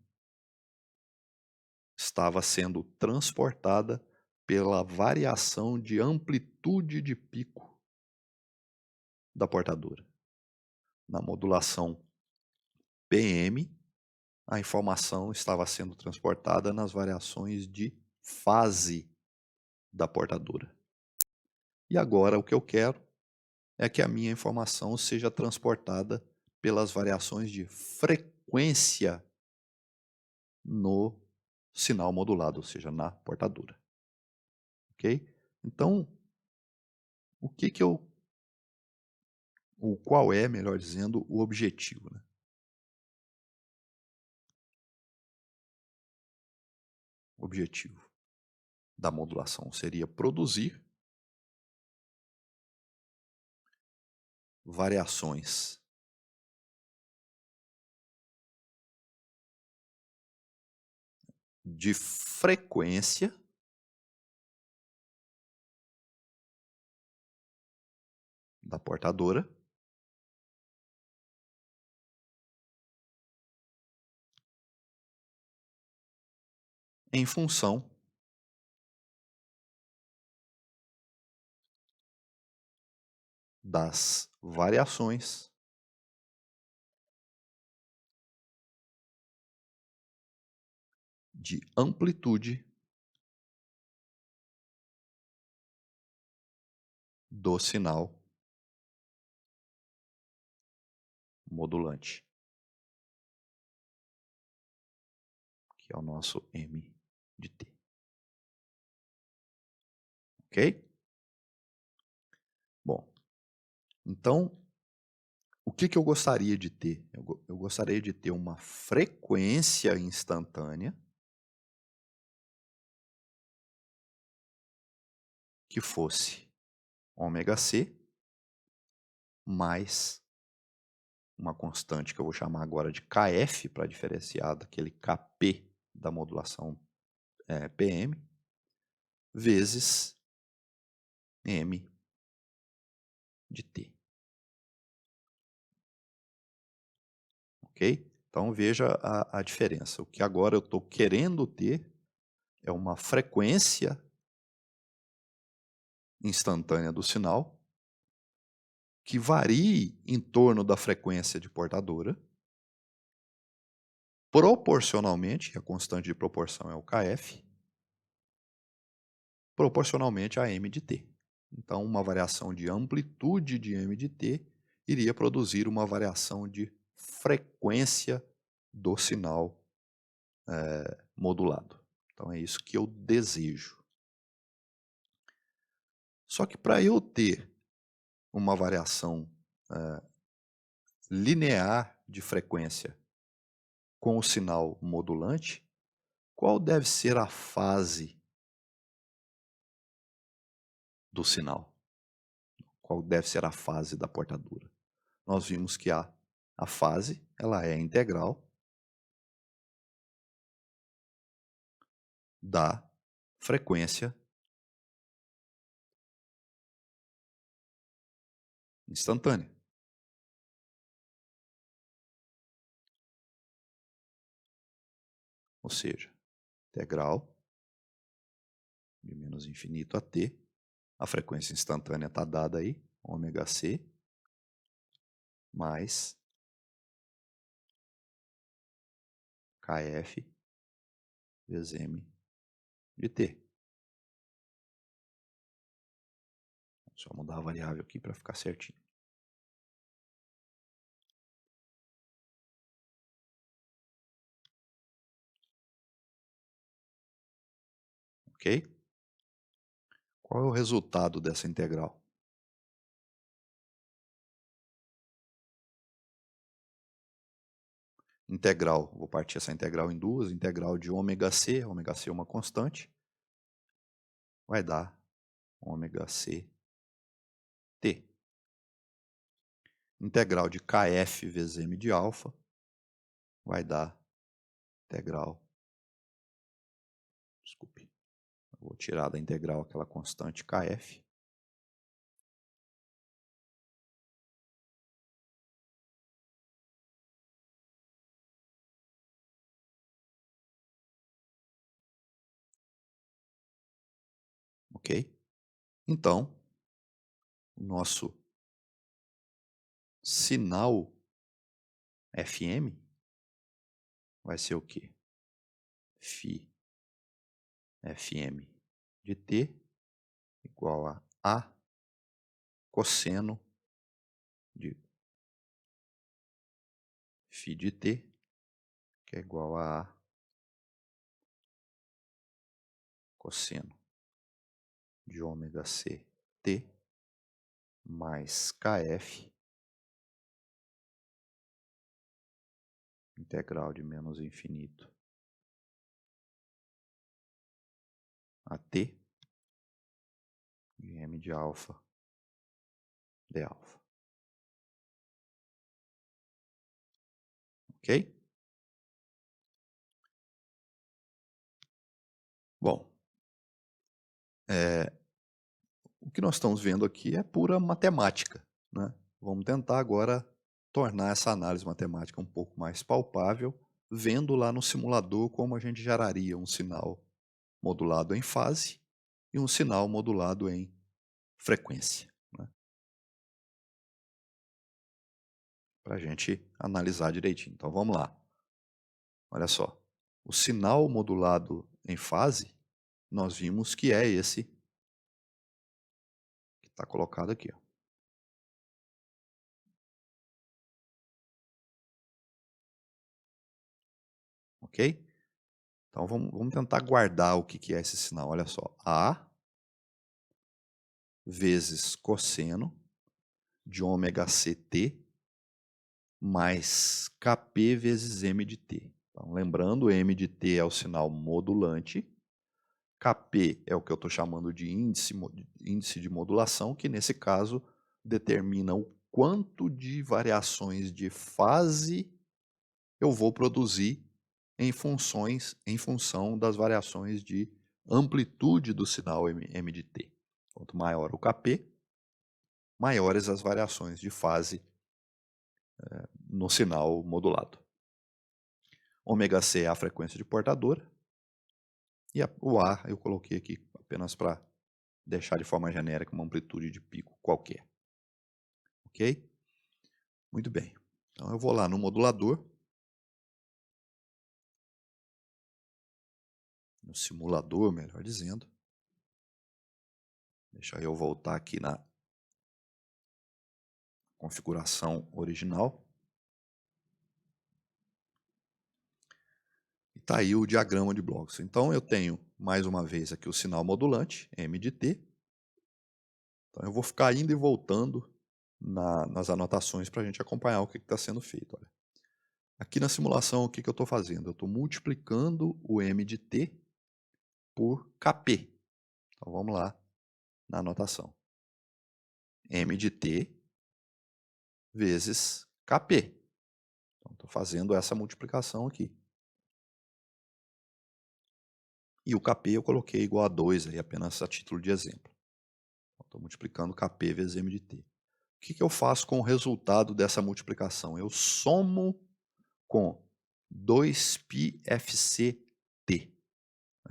estava sendo transportada pela variação de amplitude de pico da portadora. Na modulação PM, a informação estava sendo transportada nas variações de fase da portadora. E agora o que eu quero é que a minha informação seja transportada pelas variações de frequência no sinal modulado, ou seja, na portadora. Ok? Então, qual é, melhor dizendo, o objetivo, né? O objetivo da modulação seria produzir variações de frequência da portadora em função das variações de amplitude do sinal modulante, que é o nosso M de T. Ok? Bom, então, o que eu gostaria de ter? Eu gostaria de ter uma frequência instantânea que fosse ômega C mais uma constante que eu vou chamar agora de Kf, para diferenciar daquele Kp da modulação PM, vezes M de T. Ok? Então veja a diferença. O que agora eu estou querendo ter é uma frequência instantânea do sinal que varie em torno da frequência de portadora, proporcionalmente, a constante de proporção é o Kf, proporcionalmente a M de T. Então, uma variação de amplitude de M de T iria produzir uma variação de frequência do sinal modulado. Então, é isso que eu desejo. Só que para eu ter uma variação linear de frequência com o sinal modulante, qual deve ser a fase do sinal? Qual deve ser a fase da portadora? Nós vimos que a fase ela é integral da frequência instantânea. Ou seja, integral de menos infinito a t, a frequência instantânea está dada aí, ômega c, mais kf vezes m de t. Só mudar a variável aqui para ficar certinho. ok? Qual é o resultado dessa integral? Integral, vou partir essa integral em duas, integral de ômega c é uma constante, vai dar ômega c t. Integral de kf vezes m de alfa vai dar integral, desculpe, vou tirar da integral aquela constante kf, ok? Então, o nosso sinal Fm vai ser o quê? Φ Fm de t igual a cosseno de φ de t, que é igual a cosseno de ômega c t mais kf, integral de menos infinito a t de m de alfa de alfa. Ok? Bom, o que nós estamos vendo aqui é pura matemática, né? Vamos tentar agora tornar essa análise matemática um pouco mais palpável, vendo lá no simulador como a gente geraria um sinal modulado em fase e um sinal modulado em frequência, né? Para a gente analisar direitinho. Então vamos lá. Olha só. O sinal modulado em fase, nós vimos que é esse que está colocado aqui, ó. Ok? Então vamos tentar guardar o que é esse sinal. Olha só. A vezes cosseno de ômega ct mais Kp vezes m de t. Então, lembrando, m de t é o sinal modulante, Kp é o que eu estou chamando de índice de modulação, que nesse caso determina o quanto de variações de fase eu vou produzir em função das variações de amplitude do sinal m de t. Quanto maior o Kp, maiores as variações de fase no sinal modulado. Ômega c é a frequência de portadora. E o A eu coloquei aqui apenas para deixar de forma genérica uma amplitude de pico qualquer. Ok? Muito bem. Então eu vou lá no modulador. No simulador, melhor dizendo. Deixa eu voltar aqui na configuração original. E está aí o diagrama de blocos. Então eu tenho, mais uma vez, aqui o sinal modulante, M de T. Então eu vou ficar indo e voltando nas anotações para a gente acompanhar o que está sendo feito. Olha. Aqui na simulação, o que eu estou fazendo? Eu estou multiplicando o M de T por Kp. Então vamos lá na anotação. M de T vezes Kp. Então estou fazendo essa multiplicação aqui. E o Kp eu coloquei igual a 2, aí, apenas a título de exemplo. Estou multiplicando Kp vezes M de T. O que eu faço com o resultado dessa multiplicação? Eu somo com 2πfct.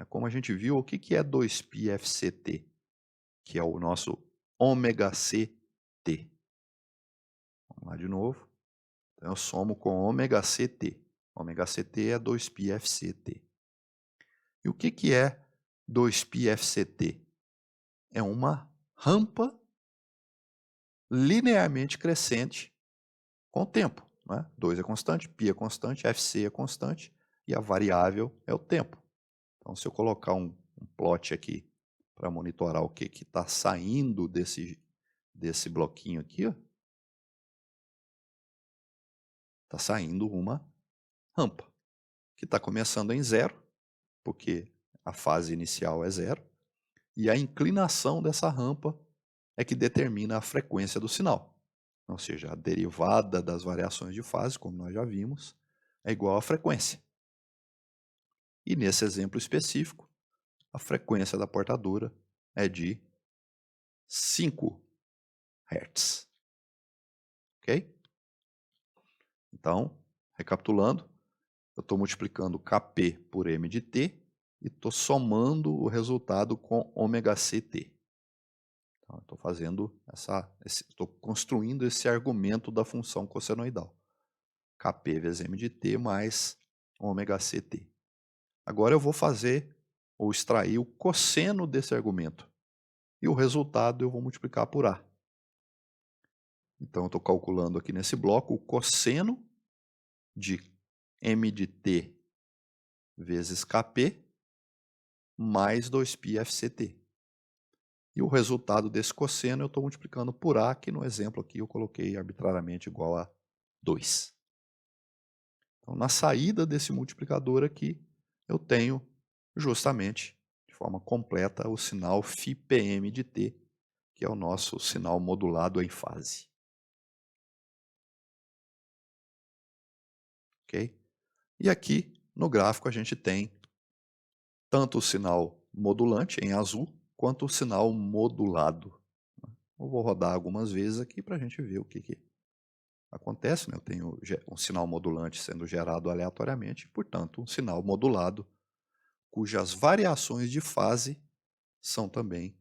Como a gente viu, o que é 2πfct? Que é o nosso ômega ct. Vamos lá de novo. Então eu somo com ômega ct. Ômega ct é 2πfct. E o que é 2πfct? É uma rampa linearmente crescente com o tempo. Né? 2 é constante, π é constante, fc é constante e a variável é o tempo. Então, se eu colocar um um plot aqui para monitorar o que está saindo desse bloquinho aqui, ó. Está saindo uma rampa, que está começando em 0, porque a fase inicial é 0, e a inclinação dessa rampa é que determina a frequência do sinal. Ou seja, a derivada das variações de fase, como nós já vimos, é igual à frequência. E nesse exemplo específico, a frequência da portadora é de 5 Hz. Ok? Então, recapitulando, eu estou multiplicando Kp por m de t e estou somando o resultado com ωct. Então, estou construindo esse argumento da função cossenoidal. Kp vezes m de t mais ωct. Agora eu vou fazer ou extrair o cosseno desse argumento. E o resultado eu vou multiplicar por A. Então eu estou calculando aqui nesse bloco o cosseno de m de t vezes Kp mais 2πfct. E o resultado desse cosseno eu estou multiplicando por A, que no exemplo aqui eu coloquei arbitrariamente igual a 2. Então, na saída desse multiplicador aqui, eu tenho justamente, de forma completa, o sinal φPm de t, que é o nosso sinal modulado em fase. Ok? E aqui, no gráfico, a gente tem tanto o sinal modulante, em azul, quanto o sinal modulado. Eu vou rodar algumas vezes aqui para a gente ver o que acontece. Né? Eu tenho um sinal modulante sendo gerado aleatoriamente, portanto, um sinal modulado, cujas variações de fase são também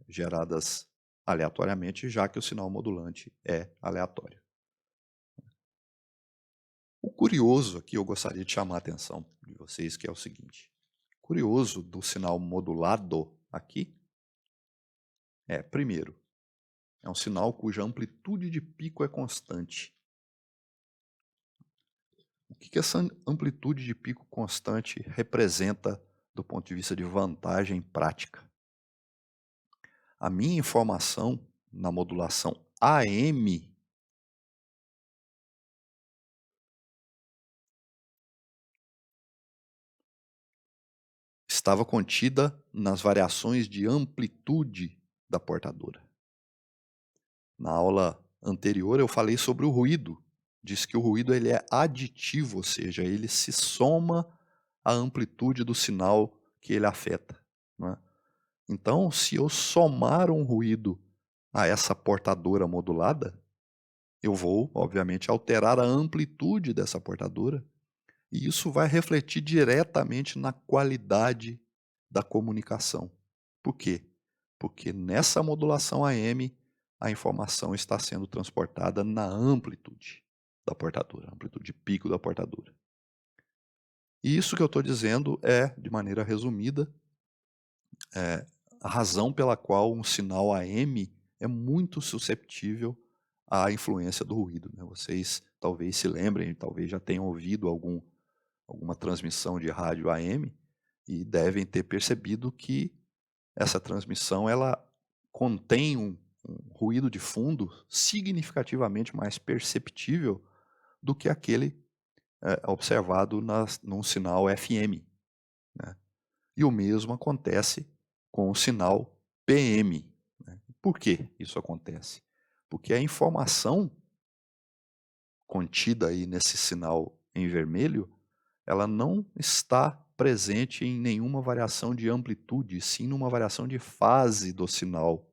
geradas aleatoriamente, já que o sinal modulante é aleatório. O curioso aqui, eu gostaria de chamar a atenção de vocês, que é o seguinte. O curioso do sinal modulado aqui é, primeiro, é um sinal cuja amplitude de pico é constante. O que essa amplitude de pico constante representa do ponto de vista de vantagem prática? A minha informação na modulação AM estava contida nas variações de amplitude da portadora. Na aula anterior eu falei sobre o ruído. Disse que o ruído ele é aditivo, ou seja, ele se soma à amplitude do sinal que ele afeta. Não é? Então, se eu somar um ruído a essa portadora modulada, eu vou, obviamente, alterar a amplitude dessa portadora, e isso vai refletir diretamente na qualidade da comunicação. Por quê? Porque nessa modulação AM, a informação está sendo transportada na amplitude da portadora, amplitude de pico da portadora. E isso que eu estou dizendo é, de maneira resumida, a razão pela qual um sinal AM é muito susceptível à influência do ruído. Né? Vocês talvez se lembrem, talvez já tenham ouvido alguma transmissão de rádio AM e devem ter percebido que essa transmissão ela contém um ruído de fundo significativamente mais perceptível do que aquele observado num sinal FM. Né? E o mesmo acontece com o sinal PM. Né? Por que isso acontece? Porque a informação contida aí nesse sinal em vermelho, ela não está presente em nenhuma variação de amplitude, sim numa variação de fase do sinal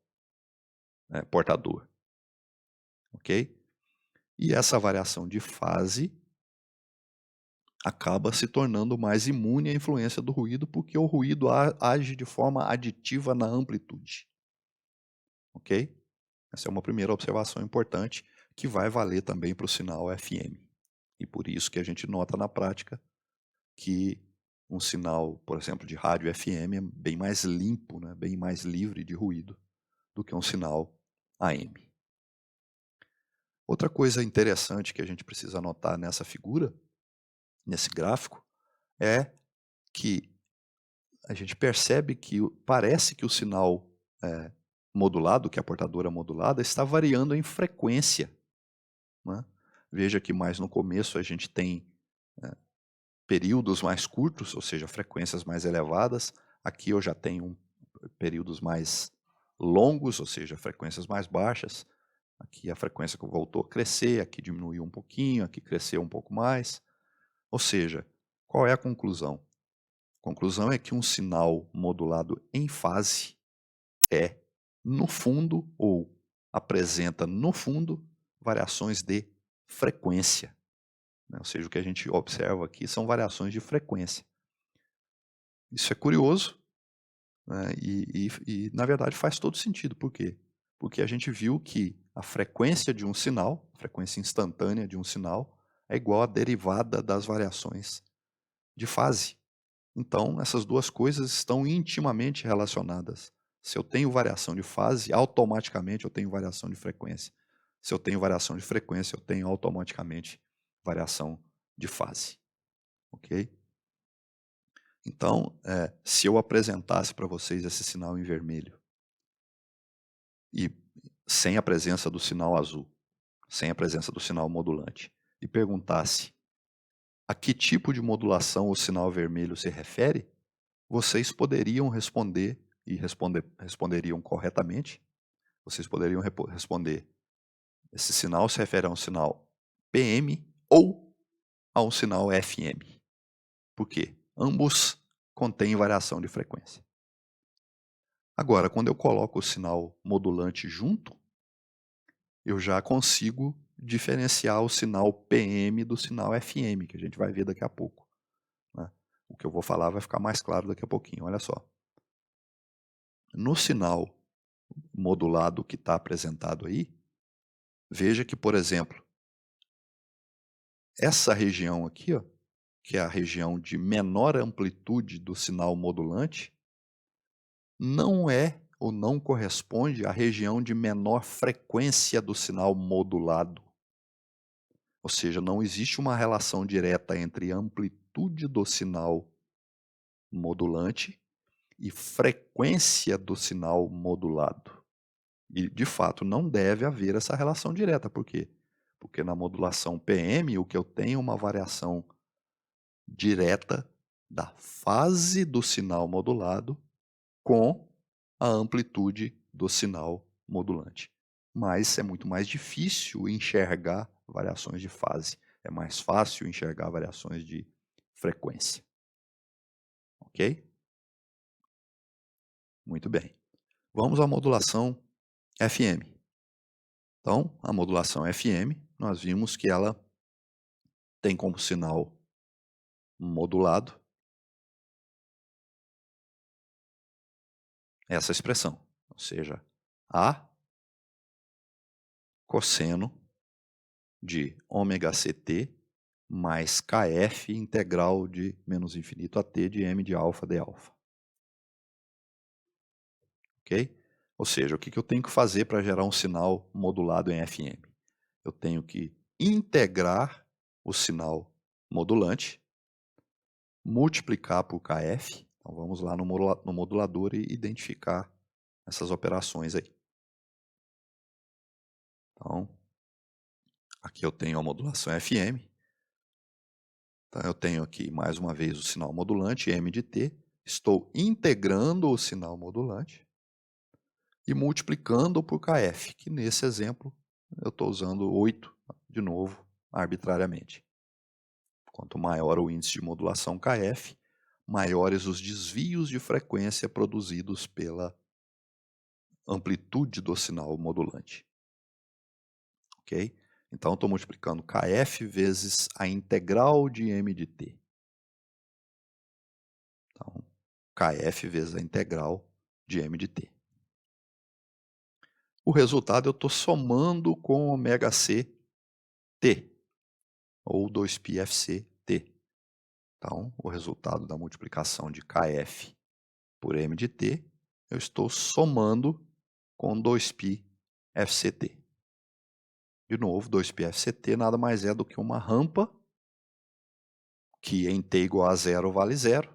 portador. Ok? E essa variação de fase acaba se tornando mais imune à influência do ruído, porque o ruído age de forma aditiva na amplitude. Ok? Essa é uma primeira observação importante que vai valer também para o sinal FM. E por isso que a gente nota na prática que um sinal, por exemplo, de rádio FM é bem mais limpo, né? Bem mais livre de ruído do que um sinal AM. Outra coisa interessante que a gente precisa anotar nessa figura, nesse gráfico, é que a gente percebe que parece que o sinal modulado, que é a portadora modulada, está variando em frequência, né? Veja que mais no começo a gente tem períodos mais curtos, ou seja, frequências mais elevadas. Aqui eu já tenho períodos mais longos, ou seja, frequências mais baixas. Aqui a frequência voltou a crescer, aqui diminuiu um pouquinho, aqui cresceu um pouco mais. Ou seja, qual é a conclusão? A conclusão é que um sinal modulado em fase é, no fundo, ou apresenta, no fundo, variações de frequência, né? Ou seja, o que a gente observa aqui são variações de frequência. Isso é curioso, né? E, na verdade, faz todo sentido. Por quê? Porque a gente viu que a frequência de um sinal, a frequência instantânea de um sinal, é igual à derivada das variações de fase. Então, essas duas coisas estão intimamente relacionadas. Se eu tenho variação de fase, automaticamente eu tenho variação de frequência. Se eu tenho variação de frequência, eu tenho automaticamente variação de fase. Ok? Então, se eu apresentasse para vocês esse sinal em vermelho e sem a presença do sinal azul, sem a presença do sinal modulante, e perguntasse a que tipo de modulação o sinal vermelho se refere, vocês poderiam responder e responderiam corretamente. Vocês poderiam responder: esse sinal se refere a um sinal PM ou a um sinal FM. Por quê? Ambos contêm variação de frequência. Agora, quando eu coloco o sinal modulante junto, eu já consigo diferenciar o sinal PM do sinal FM, que a gente vai ver daqui a pouco, né? O que eu vou falar vai ficar mais claro daqui a pouquinho. Olha só. No sinal modulado que está apresentado aí, veja que, por exemplo, essa região aqui, ó, que é a região de menor amplitude do sinal modulante, não é ou não corresponde à região de menor frequência do sinal modulado. Ou seja, não existe uma relação direta entre amplitude do sinal modulante e frequência do sinal modulado. E, de fato, não deve haver essa relação direta. Por quê? Porque na modulação PM, o que eu tenho é uma variação direta da fase do sinal modulado com a amplitude do sinal modulante. Mas é muito mais difícil enxergar variações de fase. É mais fácil enxergar variações de frequência. Ok? Muito bem. Vamos à modulação FM. Então, a modulação FM, nós vimos que ela tem como sinal modulado essa expressão, ou seja, A cosseno de ômega ct mais kf integral de menos infinito a t de m de alfa d alfa. Ok? Ou seja, o que eu tenho que fazer para gerar um sinal modulado em FM? Eu tenho que integrar o sinal modulante, multiplicar por kf. Então vamos lá no modulador e identificar essas operações aí. Então, aqui eu tenho a modulação FM. Então eu tenho aqui mais uma vez o sinal modulante, M de T. Estou integrando o sinal modulante e multiplicando por KF, que nesse exemplo eu estou usando 8, de novo, arbitrariamente. Quanto maior o índice de modulação KF, maiores os desvios de frequência produzidos pela amplitude do sinal modulante. Ok? Então, estou multiplicando KF vezes a integral de M de T. Então, KF vezes a integral de M de T. O resultado eu estou somando com ômega C T, ou 2πfc T. Então, o resultado da multiplicação de KF por M de T, eu estou somando com 2πfct. De novo, 2πfct nada mais é do que uma rampa que em t igual a zero vale zero,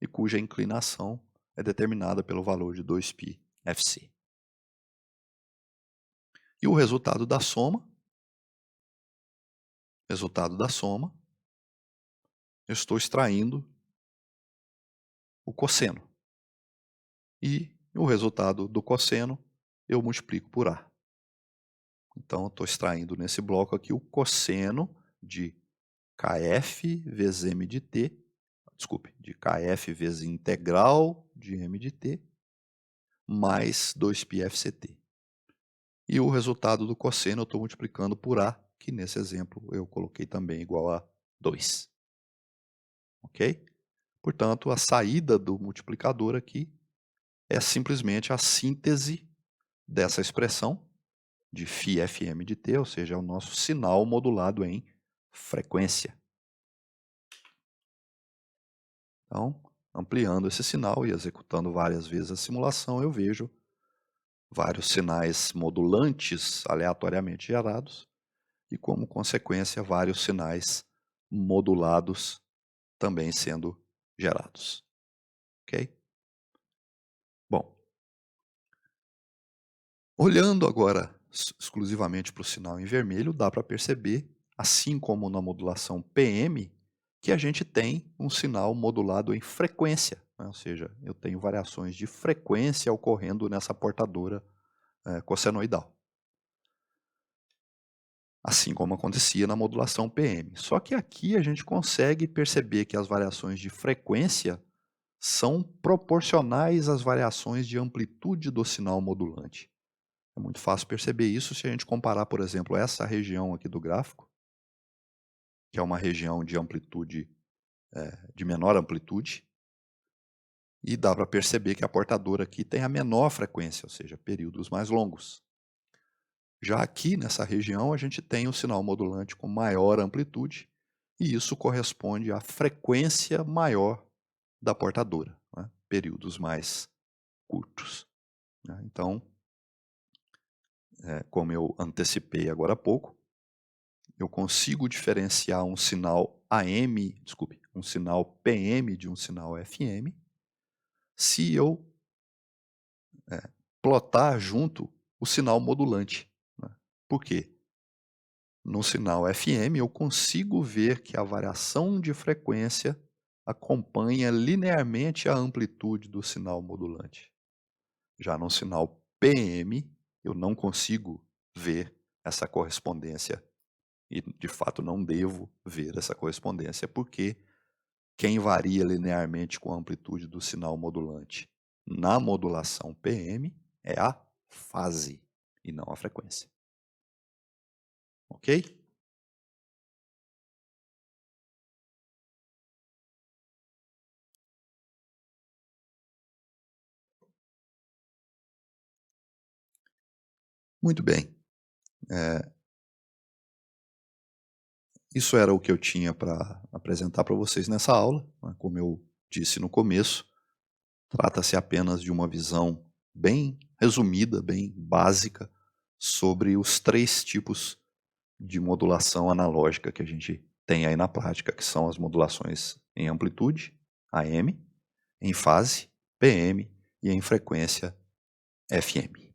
e cuja inclinação é determinada pelo valor de 2πfc. E o resultado da soma, eu estou extraindo o cosseno. E o resultado do cosseno eu multiplico por A. Então, eu estou extraindo nesse bloco aqui o cosseno de kf vezes m de t, de kf vezes integral de m de t, mais 2πfct. E o resultado do cosseno eu estou multiplicando por A, que nesse exemplo eu coloquei também igual a 2. Ok? Portanto, a saída do multiplicador aqui é simplesmente a síntese dessa expressão de φfm de t, ou seja, é o nosso sinal modulado em frequência. Então, ampliando esse sinal e executando várias vezes a simulação, eu vejo vários sinais modulantes aleatoriamente gerados e, como consequência, vários sinais modulados também sendo gerados. Ok? Bom, olhando agora exclusivamente para o sinal em vermelho, dá para perceber, assim como na modulação PM, que a gente tem um sinal modulado em frequência, né? Ou seja, eu tenho variações de frequência ocorrendo nessa portadora cossenoidal. Assim como acontecia na modulação PM. Só que aqui a gente consegue perceber que as variações de frequência são proporcionais às variações de amplitude do sinal modulante. É muito fácil perceber isso se a gente comparar, por exemplo, essa região aqui do gráfico, que é uma região de amplitude, de menor amplitude, e dá para perceber que a portadora aqui tem a menor frequência, ou seja, períodos mais longos. Já aqui nessa região a gente tem o sinal modulante com maior amplitude, e isso corresponde à frequência maior da portadora, né? Períodos mais curtos. Né? Então, como eu antecipei agora há pouco, eu consigo diferenciar um sinal um sinal PM de um sinal FM, se eu plotar junto o sinal modulante. Né? Por quê? No sinal FM eu consigo ver que a variação de frequência acompanha linearmente a amplitude do sinal modulante. Já no sinal PM eu não consigo ver essa correspondência e, de fato, não devo ver essa correspondência, porque quem varia linearmente com a amplitude do sinal modulante na modulação PM é a fase e não a frequência. Ok? Muito bem. Isso era o que eu tinha para apresentar para vocês nessa aula. Né? Como eu disse no começo, trata-se apenas de uma visão bem resumida, bem básica, sobre os 3 tipos de modulação analógica que a gente tem aí na prática, que são as modulações em amplitude, AM, em fase, PM, e em frequência, FM.